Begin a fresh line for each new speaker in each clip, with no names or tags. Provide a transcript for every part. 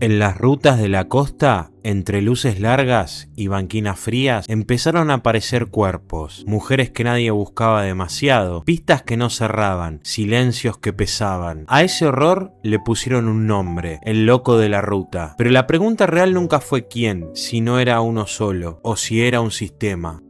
En las rutas de la costa, entre luces largas y banquinas frías, empezaron a aparecer cuerpos, mujeres que nadie buscaba demasiado, pistas que no cerraban, silencios que pesaban. A ese horror le pusieron un nombre, el loco de la ruta. Pero la pregunta real nunca fue quién, si no era uno solo, o si era un sistema.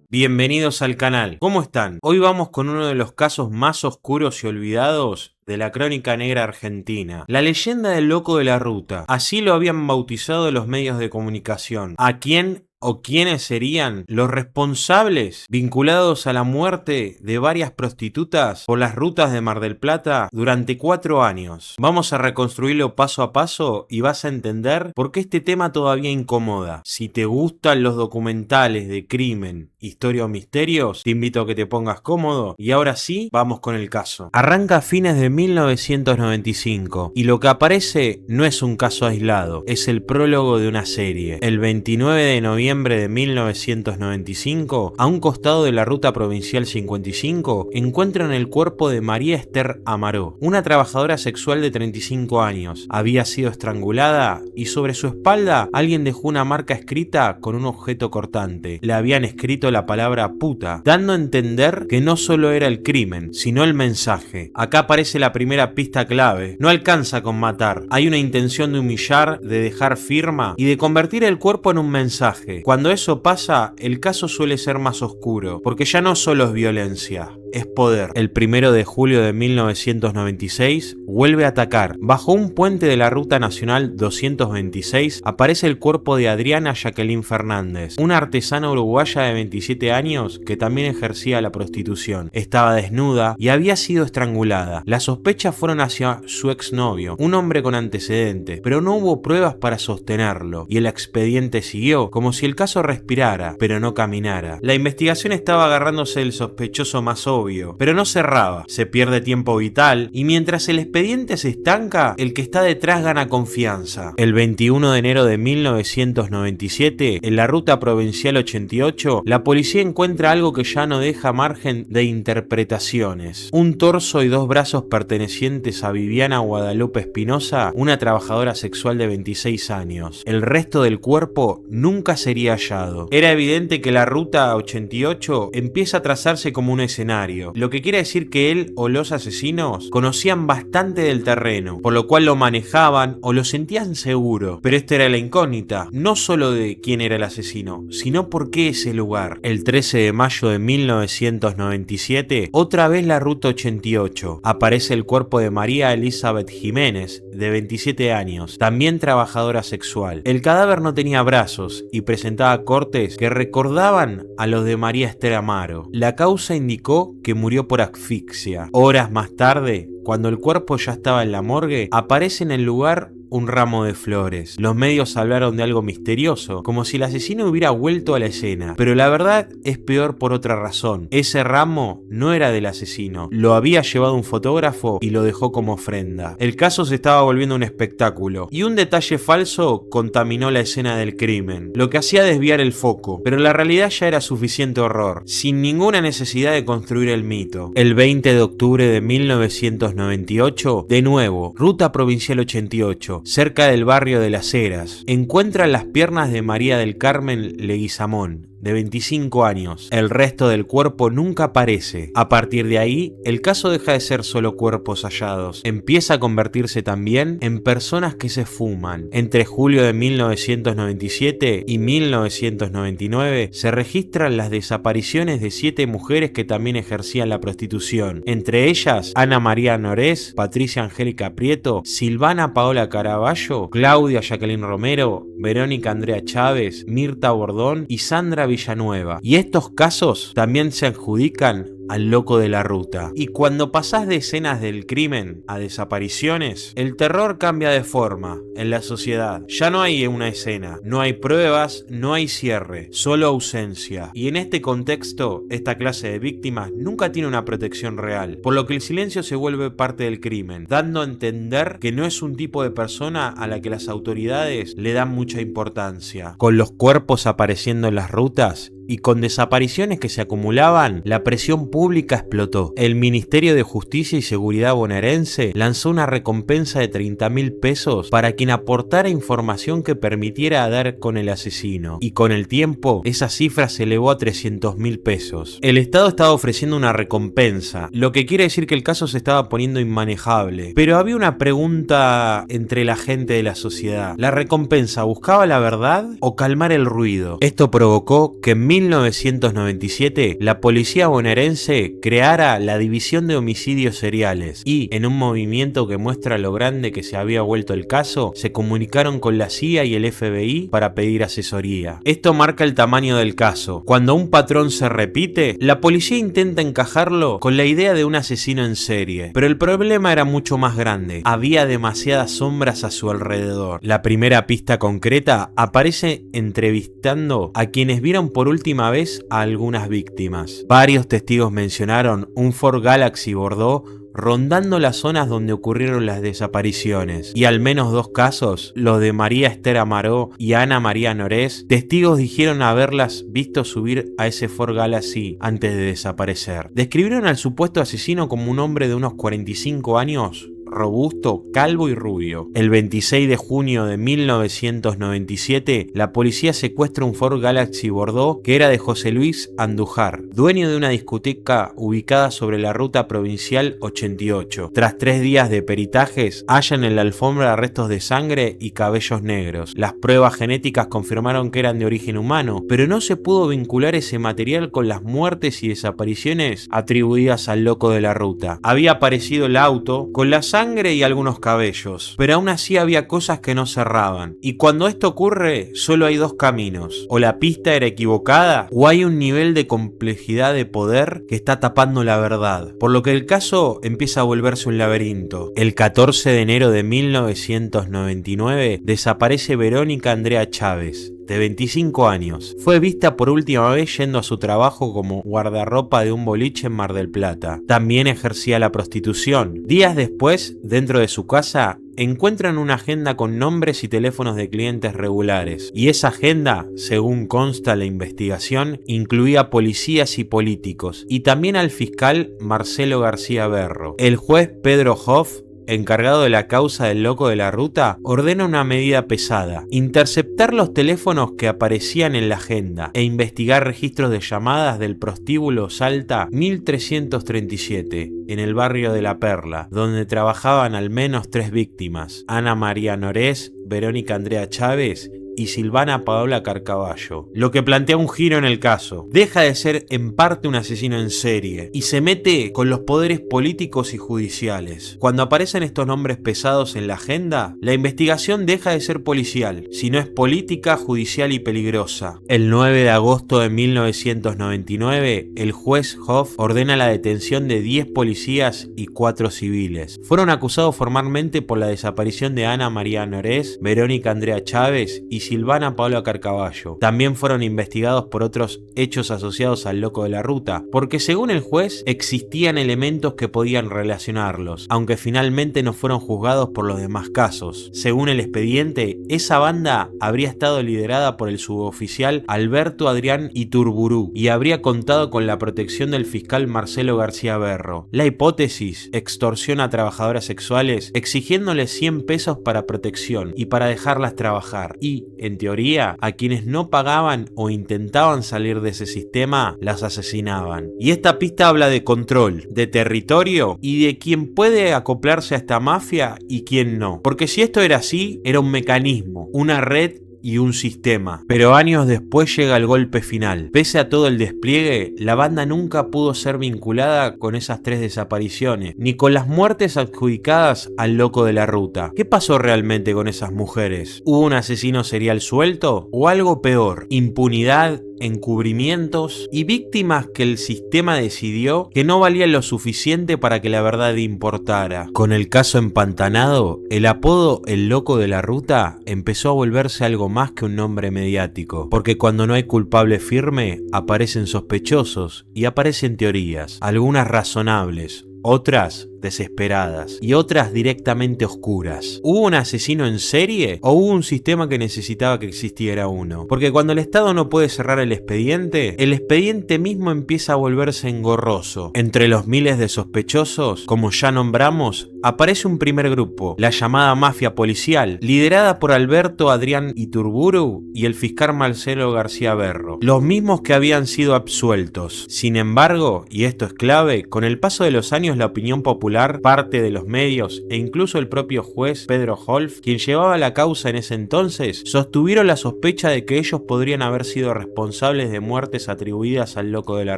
Bienvenidos al canal, ¿cómo están? Hoy vamos con uno de los casos más oscuros y olvidados de la crónica negra argentina, la leyenda del loco de la ruta. Así lo habían bautizado los medios de comunicación. ¿A quién o quiénes serían los responsables vinculados a la muerte de varias prostitutas por las rutas de Mar del Plata durante 4 años? Vamos a reconstruirlo paso a paso y vas a entender por qué este tema todavía incomoda. Si te gustan los documentales de crimen, historia o misterios, te invito a que te pongas cómodo y ahora sí, vamos con el caso. Arranca a fines de 1995 y lo que aparece no es un caso aislado, es el prólogo de una serie. El 29 de noviembre de 1995, a un costado de la ruta provincial 55, encuentran el cuerpo de María Esther Amaró, una trabajadora sexual de 35 años. Había sido estrangulada y sobre su espalda alguien dejó una marca escrita con un objeto cortante. Le habían escrito la palabra puta, dando a entender que no solo era el crimen, sino el mensaje. Acá aparece la primera pista clave. No alcanza con matar. Hay una intención de humillar, de dejar firma y de convertir el cuerpo en un mensaje. Cuando eso pasa, el caso suele ser más oscuro, porque ya no solo es violencia, es poder. El 1 de julio de 1996 vuelve a atacar. Bajo un puente de la Ruta Nacional 226 aparece el cuerpo de Adriana Jacqueline Fernández, una artesana uruguaya de 27 años que también ejercía la prostitución. Estaba desnuda y había sido estrangulada. Las sospechas fueron hacia su exnovio, un hombre con antecedentes, pero no hubo pruebas para sostenerlo, y el expediente siguió como si el caso respirara, pero no caminara. La investigación estaba agarrándose del sospechoso más obvio, pero no cerraba. Se pierde tiempo vital y mientras el expediente se estanca, el que está detrás gana confianza. El 21 de enero de 1997, en la ruta provincial 88, la policía encuentra algo que ya no deja margen de interpretaciones. Un torso y 2 brazos pertenecientes a Viviana Guadalupe Espinosa, una trabajadora sexual de 26 años. El resto del cuerpo nunca sería hallado. Era evidente que la ruta 88 empieza a trazarse como un escenario, lo que quiere decir que él o los asesinos conocían bastante del terreno, por lo cual lo manejaban o lo sentían seguro. Pero esta era la incógnita, no solo de quién era el asesino, sino por qué ese lugar. El 13 de mayo de 1997, otra vez la ruta 88, aparece el cuerpo de María Elizabeth Jiménez, de 27 años, también trabajadora sexual. El cadáver no tenía brazos y presentaba cortes que recordaban a los de María Esther Amaró. La causa indicó que murió por asfixia. Horas más tarde, cuando el cuerpo ya estaba en la morgue, aparece en el lugar un ramo de flores. Los medios hablaron de algo misterioso, como si el asesino hubiera vuelto a la escena, pero la verdad es peor por otra razón. Ese ramo no era del asesino, lo había llevado un fotógrafo y lo dejó como ofrenda. El caso se estaba volviendo un espectáculo, y un detalle falso contaminó la escena del crimen, lo que hacía desviar el foco, pero la realidad ya era suficiente horror, sin ninguna necesidad de construir el mito. El 20 de octubre de 1998, de nuevo, Ruta Provincial 88, cerca del barrio de Las Heras, encuentran las piernas de María del Carmen Leguizamón, de 25 años. El resto del cuerpo nunca aparece. A partir de ahí, el caso deja de ser solo cuerpos hallados. Empieza a convertirse también en personas que se fuman. Entre julio de 1997 y 1999 se registran las desapariciones de 7 mujeres que también ejercían la prostitución. Entre ellas, Ana María Norés, Patricia Angélica Prieto, Silvana Paola Caraballo, Claudia Jacqueline Romero, Verónica Andrea Chávez, Mirta Bordón y Sandra Villanueva. Y estos casos también se adjudican al loco de la ruta. Y cuando pasás de escenas del crimen a desapariciones, el terror cambia de forma en la sociedad. Ya no hay una escena, no hay pruebas, no hay cierre, solo ausencia. Y en este contexto, esta clase de víctimas nunca tiene una protección real, por lo que el silencio se vuelve parte del crimen, dando a entender que no es un tipo de persona a la que las autoridades le dan mucha importancia. Con los cuerpos apareciendo en las rutas, y con desapariciones que se acumulaban, la presión pública explotó. El Ministerio de Justicia y Seguridad bonaerense lanzó una recompensa de 30.000 pesos para quien aportara información que permitiera dar con el asesino, y con el tiempo esa cifra se elevó a 300.000 pesos. El Estado estaba ofreciendo una recompensa, lo que quiere decir que el caso se estaba poniendo inmanejable. Pero había una pregunta entre la gente de la sociedad: ¿la recompensa buscaba la verdad o calmar el ruido? Esto provocó que en 1997 la policía bonaerense creara la División de Homicidios Seriales y, en un movimiento que muestra lo grande que se había vuelto el caso, se comunicaron con la CIA y el FBI para pedir asesoría. Esto marca el tamaño del caso. Cuando un patrón se repite, la policía intenta encajarlo con la idea de un asesino en serie, pero el problema era mucho más grande. Había demasiadas sombras a su alrededor. La primera pista concreta aparece entrevistando a quienes vieron por última vez a algunas víctimas. Varios testigos mencionaron un Ford Galaxy Bordeaux rondando las zonas donde ocurrieron las desapariciones, y al menos 2 casos, los de María Esther Amaró y Ana María Norés, testigos dijeron haberlas visto subir a ese Ford Galaxy antes de desaparecer. Describieron al supuesto asesino como un hombre de unos 45 años, robusto, calvo y rubio. El 26 de junio de 1997, la policía secuestra un Ford Galaxy Bordeaux que era de José Luis Andújar, dueño de una discoteca ubicada sobre la ruta provincial 88. Tras 3 días de peritajes, hallan en la alfombra restos de sangre y cabellos negros. Las pruebas genéticas confirmaron que eran de origen humano, pero no se pudo vincular ese material con las muertes y desapariciones atribuidas al loco de la ruta. Había aparecido el auto con la sangre y algunos cabellos, pero aún así había cosas que no cerraban. Y cuando esto ocurre, solo hay 2 caminos: o la pista era equivocada, o hay un nivel de complejidad de poder que está tapando la verdad, por lo que el caso empieza a volverse un laberinto. El 14 de enero de 1999 desaparece Verónica Andrea Chávez, de 25 años. Fue vista por última vez yendo a su trabajo como guardarropa de un boliche en Mar del Plata. También ejercía la prostitución. Días después, dentro de su casa, encuentran una agenda con nombres y teléfonos de clientes regulares, y esa agenda, según consta la investigación, incluía policías y políticos, y también al fiscal Marcelo García Berro. El juez Pedro Hoff, encargado de la causa del loco de la ruta, ordena una medida pesada: interceptar los teléfonos que aparecían en la agenda e investigar registros de llamadas del prostíbulo Salta 1337, en el barrio de La Perla, donde trabajaban al menos 3 víctimas: Ana María Norés, Verónica Andrea Chávez y Silvana Paola Carcaballo, lo que plantea un giro en el caso. Deja de ser en parte un asesino en serie y se mete con los poderes políticos y judiciales. Cuando aparecen estos nombres pesados en la agenda, la investigación deja de ser policial, sino es política, judicial y peligrosa. El 9 de agosto de 1999, el juez Hoff ordena la detención de 10 policías y 4 civiles. Fueron acusados formalmente por la desaparición de Ana María Norés, Verónica Andrea Chávez y Silvana Paola Carcaballo. También fueron investigados por otros hechos asociados al loco de la ruta, porque según el juez existían elementos que podían relacionarlos, aunque finalmente no fueron juzgados por los demás casos. Según el expediente, esa banda habría estado liderada por el suboficial Alberto Adrián Iturburú y habría contado con la protección del fiscal Marcelo García Berro. La hipótesis: extorsión a trabajadoras sexuales exigiéndoles 100 pesos para protección y para dejarlas trabajar, y en teoría, a quienes no pagaban o intentaban salir de ese sistema, las asesinaban. Y esta pista habla de control, de territorio y de quién puede acoplarse a esta mafia y quién no. Porque si esto era así, era un mecanismo, una red y un sistema. Pero años después llega el golpe final. Pese a todo el despliegue, la banda nunca pudo ser vinculada con esas 3 desapariciones, ni con las muertes adjudicadas al loco de la ruta. ¿Qué pasó realmente con esas mujeres? ¿Hubo un asesino serial suelto? ¿O algo peor? ¿Impunidad? ¿Encubrimientos? ¿Y víctimas que el sistema decidió que no valían lo suficiente para que la verdad importara? Con el caso empantanado, el apodo "el loco de la ruta" empezó a volverse algo más que un nombre mediático, porque cuando no hay culpable firme, aparecen sospechosos y aparecen teorías, algunas razonables, otras desesperadas, y otras directamente oscuras. ¿Hubo un asesino en serie o hubo un sistema que necesitaba que existiera uno? Porque cuando el Estado no puede cerrar el expediente mismo empieza a volverse engorroso. Entre los miles de sospechosos, como ya nombramos, aparece un primer grupo, la llamada mafia policial, liderada por Alberto Adrián Iturburu y el fiscal Marcelo García Berro, los mismos que habían sido absueltos. Sin embargo, y esto es clave, con el paso de los años la opinión popular, parte de los medios e incluso el propio juez Pedro Holf, quien llevaba la causa en ese entonces, sostuvieron la sospecha de que ellos podrían haber sido responsables de muertes atribuidas al loco de la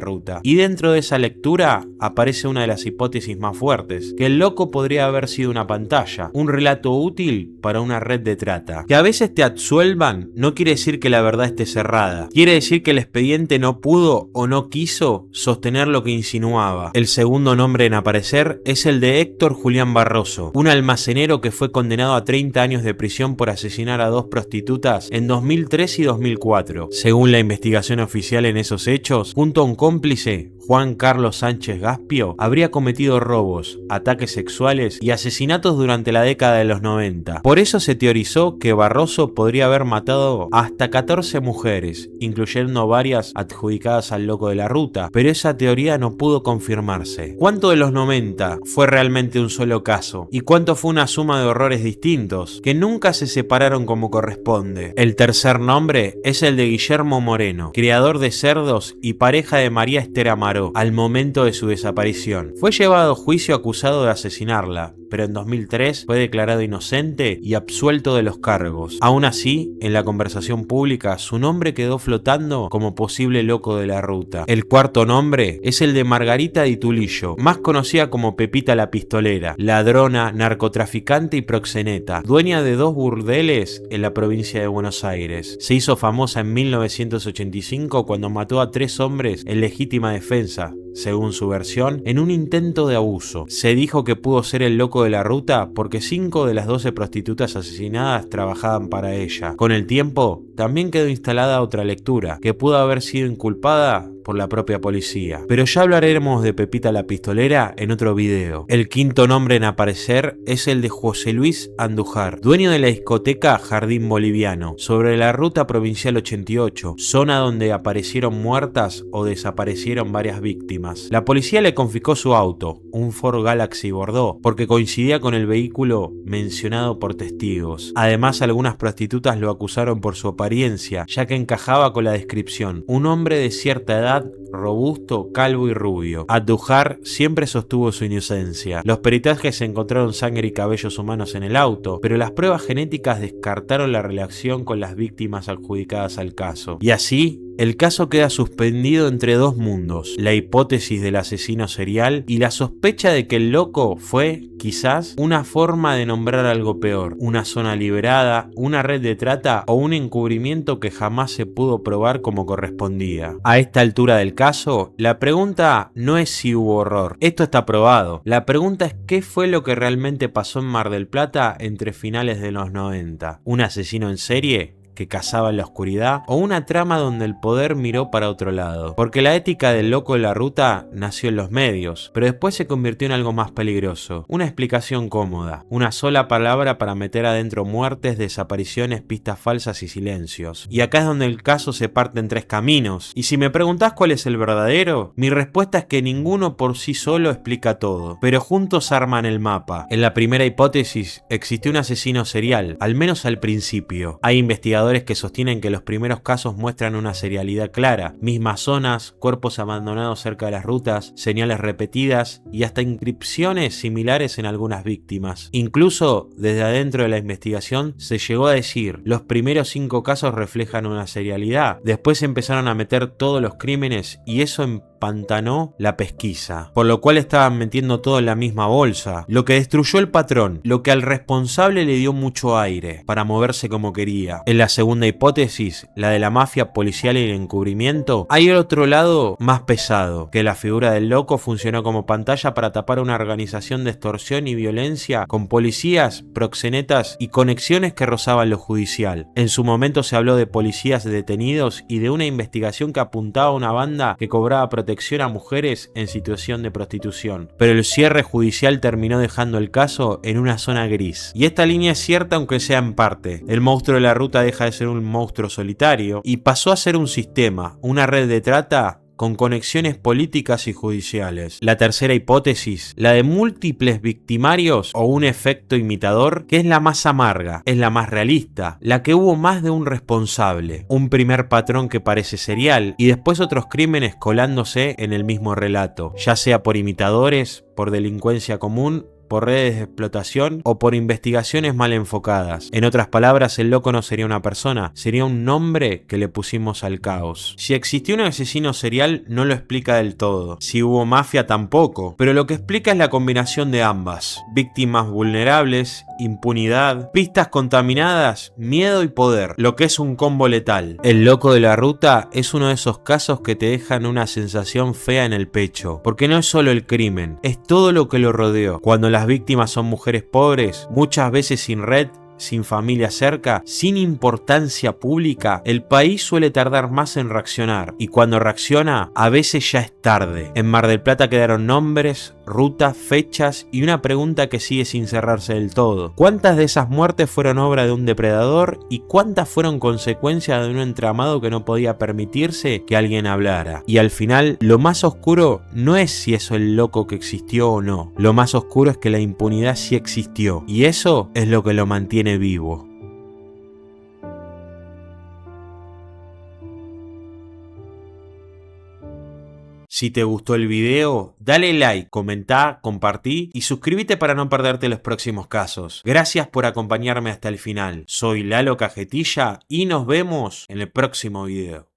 ruta. Y dentro de esa lectura aparece una de las hipótesis más fuertes, que el loco podría haber sido una pantalla, un relato útil para una red de trata. Que a veces te absuelvan no quiere decir que la verdad esté cerrada, quiere decir que el expediente no pudo o no quiso sostener lo que insinuaba. El segundo nombre en aparecer es el de Héctor Julián Barroso, un almacenero que fue condenado a 30 años de prisión por asesinar a 2 prostitutas en 2003 y 2004. Según la investigación oficial en esos hechos, junto a un cómplice, Juan Carlos Sánchez Gaspio, habría cometido robos, ataques sexuales y asesinatos durante la década de los 90. Por eso se teorizó que Barroso podría haber matado hasta 14 mujeres, incluyendo varias adjudicadas al loco de la ruta, pero esa teoría no pudo confirmarse. ¿Cuánto de los 90 fue realmente un solo caso? ¿Y cuánto fue una suma de horrores distintos, que nunca se separaron como corresponde? El tercer nombre es el de Guillermo Moreno, criador de cerdos y pareja de María Esther Amaró, al momento de su desaparición. Fue llevado a juicio acusado de asesinarla, pero en 2003 fue declarado inocente y absuelto de los cargos. Aún así, en la conversación pública, su nombre quedó flotando como posible loco de la ruta. El cuarto nombre es el de Margarita Di Tulillo, más conocida como Pepita la Pistolera, ladrona, narcotraficante y proxeneta, dueña de 2 burdeles en la provincia de Buenos Aires. Se hizo famosa en 1985 cuando mató a 3 hombres en legítima defensa, según su versión, en un intento de abuso. Se dijo que pudo ser el loco de la ruta porque 5 de las 12 prostitutas asesinadas trabajaban para ella. Con el tiempo, también quedó instalada otra lectura, que pudo haber sido inculpada por la propia policía. Pero ya hablaremos de Pepita la Pistolera en otro video. El quinto nombre en aparecer es el de José Luis Andújar, dueño de la discoteca Jardín Boliviano, sobre la ruta provincial 88, zona donde aparecieron muertas o desaparecieron varias víctimas. La policía le confiscó su auto, un Ford Galaxy Bordeaux, porque coincidía con el vehículo mencionado por testigos. Además, algunas prostitutas lo acusaron por su apariencia, ya que encajaba con la descripción: un hombre de cierta edad, robusto, calvo y rubio. Andújar siempre sostuvo su inocencia. Los peritajes encontraron sangre y cabellos humanos en el auto, pero las pruebas genéticas descartaron la relación con las víctimas adjudicadas al caso. Y así, el caso queda suspendido entre 2 mundos: la hipótesis del asesino serial y la sospecha de que el loco fue, quizás, una forma de nombrar algo peor, una zona liberada, una red de trata o un encubrimiento que jamás se pudo probar como correspondía. A esta altura del caso, la pregunta no es si hubo horror, esto está probado. La pregunta es qué fue lo que realmente pasó en Mar del Plata entre finales de los 90. ¿Un asesino en serie que cazaba en la oscuridad o una trama donde el poder miró para otro lado? Porque la ética del loco de la ruta nació en los medios, pero después se convirtió en algo más peligroso. Una explicación cómoda, una sola palabra para meter adentro muertes, desapariciones, pistas falsas y silencios. Y acá es donde el caso se parte en 3 caminos. Y si me preguntás cuál es el verdadero, mi respuesta es que ninguno por sí solo explica todo, pero juntos arman el mapa. En la primera hipótesis existió un asesino serial, al menos al principio. Hay investigadores que sostienen que los primeros casos muestran una serialidad clara: mismas zonas, cuerpos abandonados cerca de las rutas, señales repetidas y hasta inscripciones similares en algunas víctimas. Incluso desde adentro de la investigación se llegó a decir: los primeros 5 casos reflejan una serialidad. Después empezaron a meter todos los crímenes y eso empantanó la pesquisa, por lo cual estaban metiendo todo en la misma bolsa, lo que destruyó el patrón, lo que al responsable le dio mucho aire para moverse como quería. En la segunda hipótesis, la de la mafia policial y el encubrimiento, hay otro lado más pesado, que la figura del loco funcionó como pantalla para tapar una organización de extorsión y violencia con policías, proxenetas y conexiones que rozaban lo judicial. En su momento se habló de policías detenidos y de una investigación que apuntaba a una banda que cobraba protección protección a mujeres en situación de prostitución, pero el cierre judicial terminó dejando el caso en una zona gris. Y esta línea es cierta aunque sea en parte. El monstruo de la ruta deja de ser un monstruo solitario y pasó a ser un sistema, una red de trata con conexiones políticas y judiciales. La tercera hipótesis, la de múltiples victimarios o un efecto imitador, que es la más amarga, es la más realista, la que hubo más de un responsable, un primer patrón que parece serial y después otros crímenes colándose en el mismo relato, ya sea por imitadores, por delincuencia común, por redes de explotación o por investigaciones mal enfocadas. En otras palabras, el loco no sería una persona, sería un nombre que le pusimos al caos. Si existió un asesino serial no lo explica del todo, si hubo mafia tampoco, pero lo que explica es la combinación de ambas. Víctimas vulnerables, impunidad, pistas contaminadas, miedo y poder, lo que es un combo letal. El loco de la ruta es uno de esos casos que te dejan una sensación fea en el pecho, porque no es solo el crimen, es todo lo que lo rodeó. Cuando las víctimas son mujeres pobres, muchas veces sin red, sin familia cerca, sin importancia pública, el país suele tardar más en reaccionar y cuando reacciona, a veces ya es tarde. En Mar del Plata quedaron nombres, rutas, fechas y una pregunta que sigue sin cerrarse del todo. ¿Cuántas de esas muertes fueron obra de un depredador y cuántas fueron consecuencia de un entramado que no podía permitirse que alguien hablara? Y al final, lo más oscuro no es si eso el loco que existió o no. Lo más oscuro es que la impunidad sí existió y eso es lo que lo mantiene vivo. Si te gustó el video, dale like, comentá, compartí y suscríbete para no perderte los próximos casos. Gracias por acompañarme hasta el final. Soy Lalo Cajetilla y nos vemos en el próximo video.